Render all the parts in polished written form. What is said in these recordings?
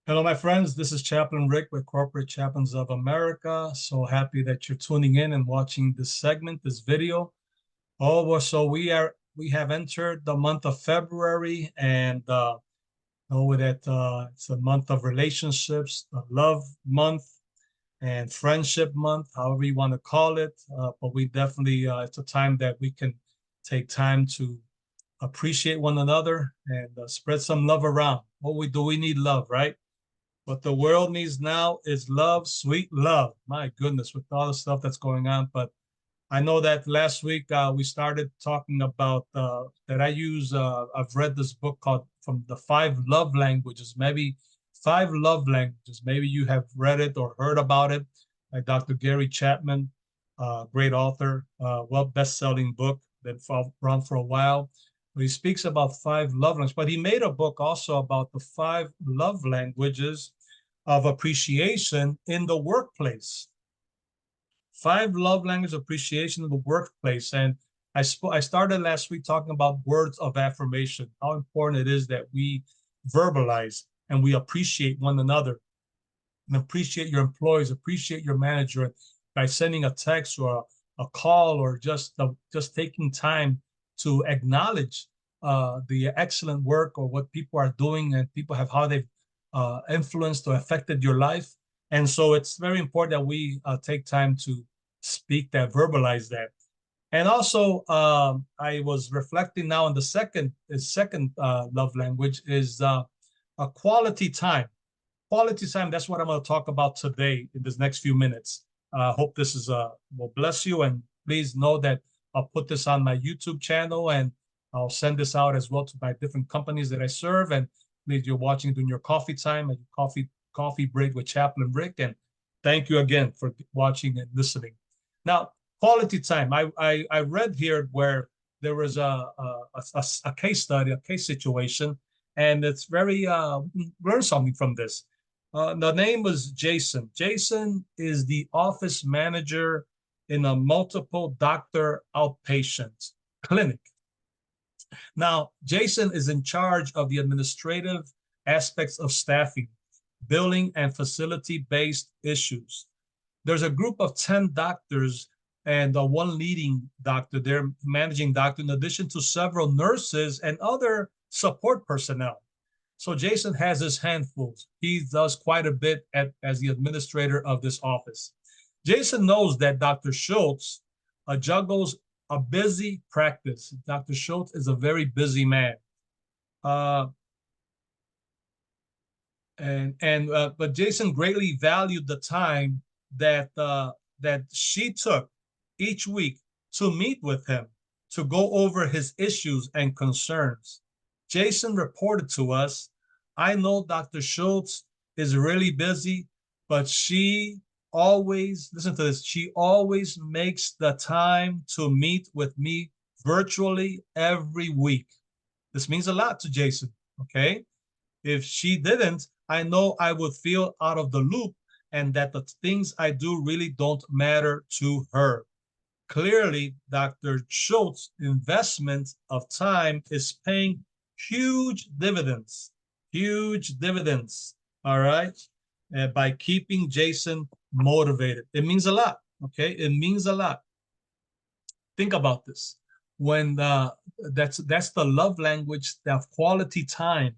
Hello, my friends. This is Chaplain Rick with Corporate Chaplains of America. So happy that you're tuning in and watching this segment, this video. Oh, well, so we have entered the month of February, and know that it's a month of relationships, the love month, and friendship month, however you want to call it. But we definitely it's a time that we can take time to appreciate one another and spread some love around. What we do, we need love, right? What the world needs now is love, sweet love. My goodness, with all the stuff that's going on. But I know that last week we started talking about that I use. I've read this book called From the Five Love Languages, maybe Five Love Languages. Maybe you have read it or heard about it by Dr. Gary Chapman, great author, well, best-selling book, been around for a while. But he speaks about five love languages, but he made a book also about the five love languages of appreciation in the workplace. Five love language appreciation in the workplace. And I started last week talking about words of affirmation, how important it is that we verbalize and we appreciate one another and appreciate your employees, appreciate your manager by sending a text or a call or just taking time to acknowledge the excellent work or what people are doing and people have how they've influenced or affected your life. And so it's very important that we take time to speak that, verbalize that. And also, I was reflecting now on the second love language is a quality time. Quality time. That's what I'm going to talk about today in this next few minutes. Hope this is will bless you, and please know that I'll put this on my YouTube channel and I'll send this out as well to my different companies that I serve. And please, you're watching during your coffee time and coffee break with Chaplain Rick. And thank you again for watching and listening. Now, quality time. I read here where there was a case study, a case situation, and it's very learn something from this. The name was Jason. Jason is the office manager in a multiple doctor outpatient clinic. Now, Jason is in charge of the administrative aspects of staffing, billing, and facility-based issues. There's a group of 10 doctors and one leading doctor, their managing doctor, in addition to several nurses and other support personnel. So Jason has his handfuls. He does quite a bit as the administrator of this office. Jason knows that Dr. Schultz juggles a busy practice. Dr. Schultz is a very busy man. Uh, but Jason greatly valued the time that she took each week to meet with him to go over his issues and concerns. Jason reported to us, I know Dr. Schultz is really busy, but she always, listen to this, she always makes the time to meet with me virtually every week. This means a lot to Jason, okay? If she didn't, I know I would feel out of the loop and that the things I do really don't matter to her. Clearly, Dr. Schultz's investment of time is paying huge dividends, all right, by keeping Jason motivated. It means a lot, okay? It means a lot. Think about this. When that's the love language of quality time.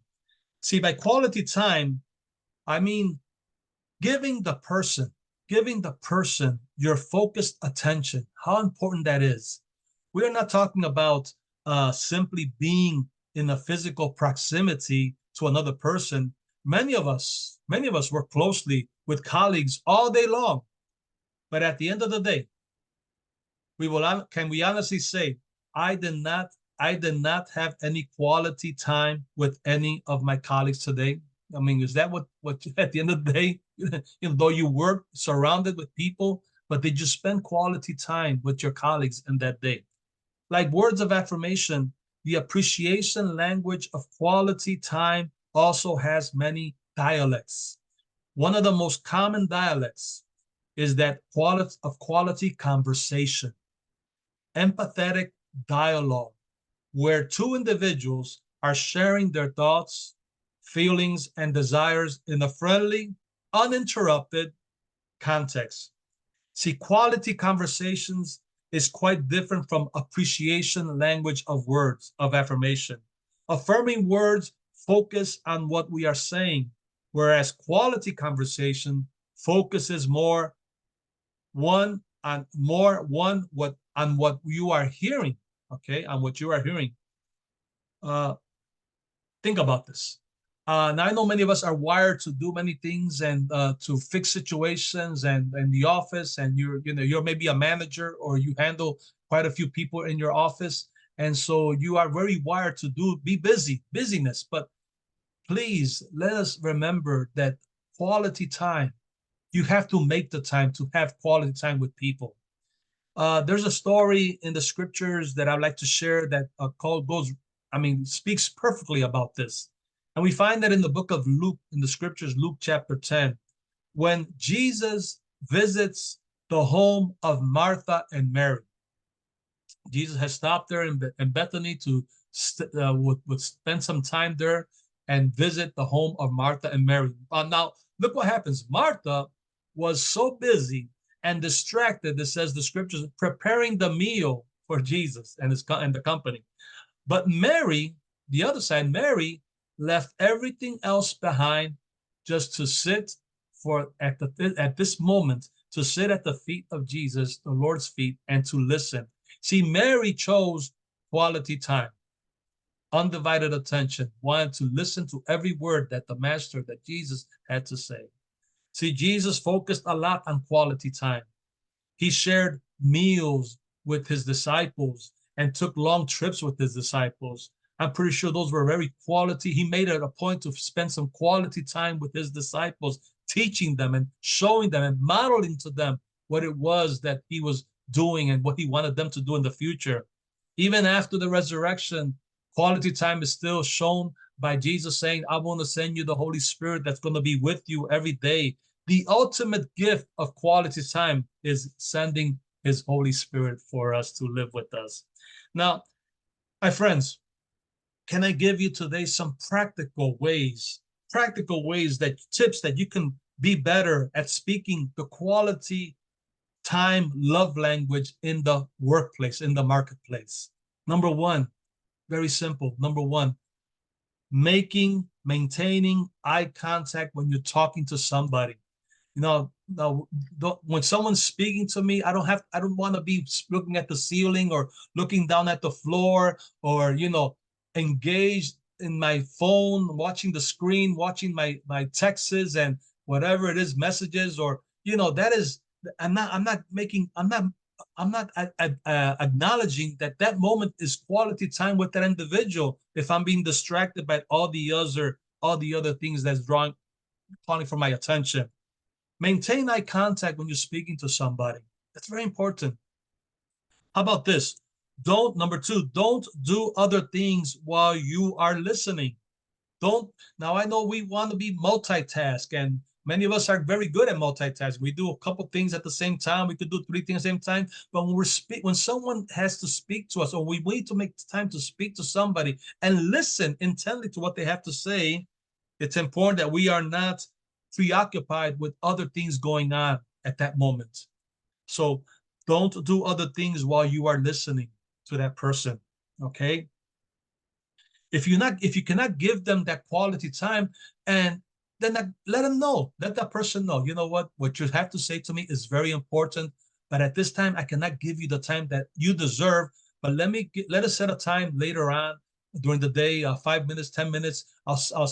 See, by quality time, I mean giving the person, giving the person your focused attention, how important that is. We're not talking about simply being in a physical proximity to another person. Many of us work closely with colleagues all day long. But at the end of the day, can we honestly say, I did not, I did not have any quality time with any of my colleagues today? I mean, is that what at the end of the day, though you work surrounded with people, but did you spend quality time with your colleagues in that day? Like words of affirmation, the appreciation language of quality time also has many dialects. One of the most common dialects is that quality conversation, empathetic dialogue, where two individuals are sharing their thoughts, feelings, and desires in a friendly, uninterrupted context. See, quality conversations is quite different from appreciation language of words of affirmation. Affirming words focus on what we are saying, whereas quality conversation focuses more on what you are hearing. Okay, on what you are hearing. Uh, think about this. Now I know many of us are wired to do many things and to fix situations and in the office, and you're maybe a manager or you handle quite a few people in your office, and so you are very wired to be busyness. But please let us remember that quality time. You have to make the time to have quality time with people. There's a story in the scriptures that I'd like to share that speaks perfectly about this. And we find that in the book of Luke, in the scriptures, Luke chapter 10, when Jesus visits the home of Martha and Mary. Jesus has stopped there in Bethany to would spend some time there and visit the home of Martha and Mary. Now, look what happens. Martha was so busy and distracted, it says the scriptures, preparing the meal for Jesus and the company. But Mary, the other side, Mary left everything else behind just to sit at this moment to sit at the feet of Jesus, the Lord's feet, and to listen. See, Mary chose quality time, undivided attention, wanted to listen to every word that the master, that Jesus had to say. See, Jesus focused a lot on quality time. He shared meals with his disciples and took long trips with his disciples. I'm pretty sure those were very quality. He made it a point to spend some quality time with his disciples, teaching them and showing them and modeling to them what it was that he was doing and what he wanted them to do in the future. Even after the resurrection, quality time is still shown by Jesus saying, I want to send you the Holy Spirit that's going to be with you every day. The ultimate gift of quality time is sending his Holy Spirit for us to live with us. Now, my friends, can I give you today some tips that you can be better at speaking the quality time love language in the workplace, in the marketplace? Number one, very simple. Number one, maintaining eye contact when you're talking to somebody. Now, when someone's speaking to me, I don't want to be looking at the ceiling or looking down at the floor or, engaged in my phone, watching the screen, watching my texts and whatever it is, messages, or, that is, I'm not acknowledging that moment is quality time with that individual if I'm being distracted by all the other things that's calling for my attention. Maintain eye contact when you're speaking to somebody. That's very important. How about this? Number two, don't do other things while you are listening. Don't, now I know we want to be multitask, and many of us are very good at multitasking. We do a couple things at the same time. We could do three things at the same time. But when someone has to speak to us, or we need to make time to speak to somebody and listen intently to what they have to say, it's important that we are not preoccupied with other things going on at that moment. So don't do other things while you are listening to that person. Okay. If you cannot give them that quality time, and then let them know, let that person know, you know what you have to say to me is very important, but at this time I cannot give you the time that you deserve. But let us set a time later on during the day, 5 minutes, 10 minutes. I'll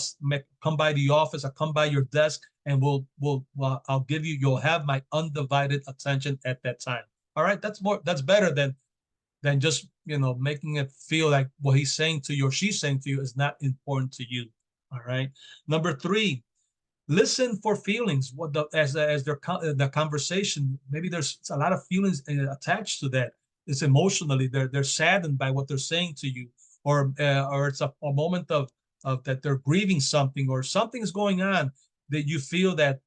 come by the office. I'll come by your desk, and I'll give you. You'll have my undivided attention at that time. All right, that's better than just making it feel like what he's saying to you or she's saying to you is not important to you. All right. Number three, listen for feelings. As the conversation, maybe there's a lot of feelings attached to that. It's emotionally they're saddened by what they're saying to you, or it's a moment of that they're grieving something, or something is going on that you feel that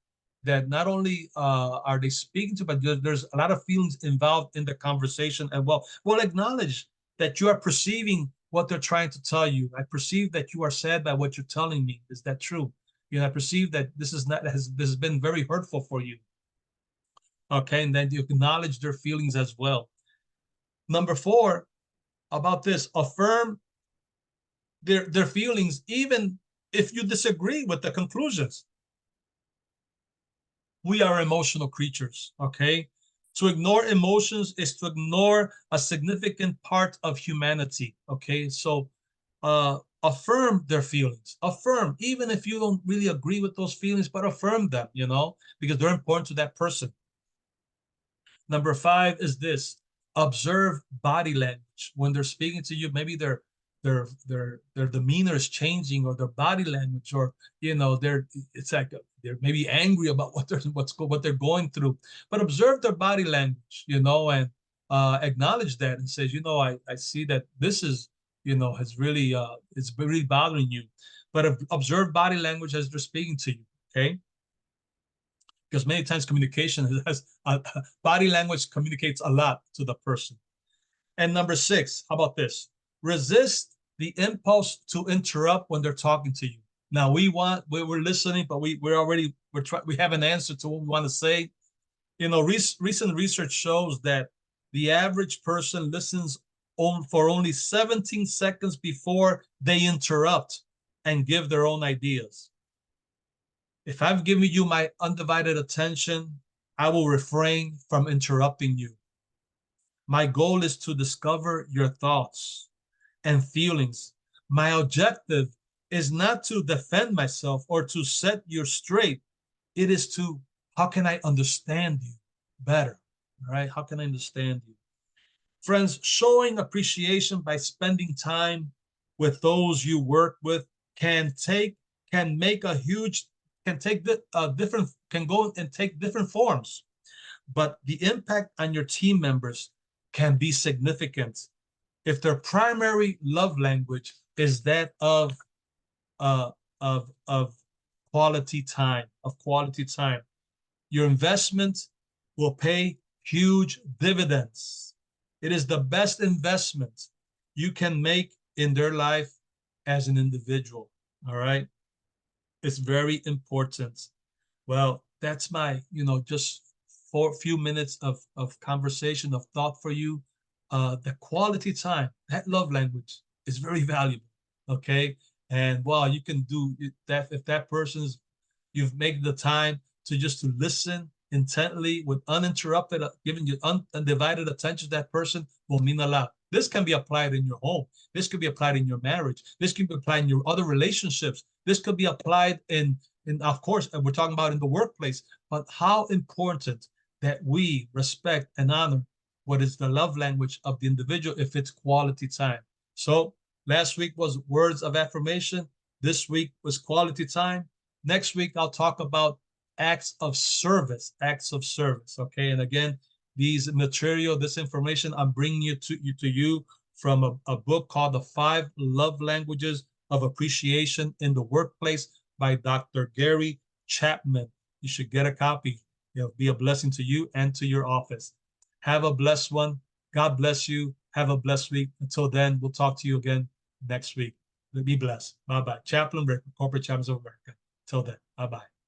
not only are they speaking to, but there's a lot of feelings involved in the conversation. And well, acknowledge that you are perceiving what they're trying to tell you. I perceive that you are sad by what you're telling me. Is that true? You know, I perceive that this has been very hurtful for you. Okay, and then you acknowledge their feelings as well. Number four, about this, affirm their feelings, even if you disagree with the conclusions. We are emotional creatures, okay? To ignore emotions is to ignore a significant part of humanity, okay? So affirm their feelings. Affirm, even if you don't really agree with those feelings, but affirm them, you know, because they're important to that person. Number five is this: observe body language when they're speaking to you. Maybe their demeanor is changing, or their body language, or you know, it's like they're maybe angry about what they're going through. But observe their body language, you know, and acknowledge that and says, you know, I see that this is, you know, has really it's really bothering you. But observe body language as they're speaking to you. Okay, because many times communication has body language communicates a lot to the person. And number six, how about this? Resist the impulse to interrupt when they're talking to you. Now we're listening, but we have an answer to what we want to say. You know, recent research shows that the average person listens for only 17 seconds before they interrupt and give their own ideas. If I've given you my undivided attention, I will refrain from interrupting you. My goal is to discover your thoughts and feelings. My objective is not to defend myself or to set you straight. It is to, how can I understand you better? All right? How can I understand you? Friends, showing appreciation by spending time with those you work with can take can make a huge can take the different can go and take different forms, but the impact on your team members can be significant if their primary love language is that uh, of quality time. Your investment will pay huge dividends. It is the best investment you can make in their life as an individual. All right. It's very important. Well, that's my, you know, just for a few minutes of conversation, of thought for you. The quality time, that love language is very valuable. Okay. And well, you can do that if that person's, you've made the time to just to listen intently with uninterrupted, giving you undivided attention to that person will mean a lot. This can be applied in your home. This could be applied in your marriage. This can be applied in your other relationships. This could be applied in of course, we're talking about in the workplace, but how important that we respect and honor what is the love language of the individual if it's quality time. So last week was words of affirmation. This week was quality time. Next week, I'll talk about acts of service, Okay. And again, this information, I'm bringing to you from a book called The 5 Love Languages of Appreciation in the Workplace by Dr. Gary Chapman. You should get a copy. It'll be a blessing to you and to your office. Have a blessed one. God bless you. Have a blessed week. Until then, we'll talk to you again next week. Be blessed. Bye-bye. Chaplain Rick, Corporate Chaplains of America. Till then, bye-bye.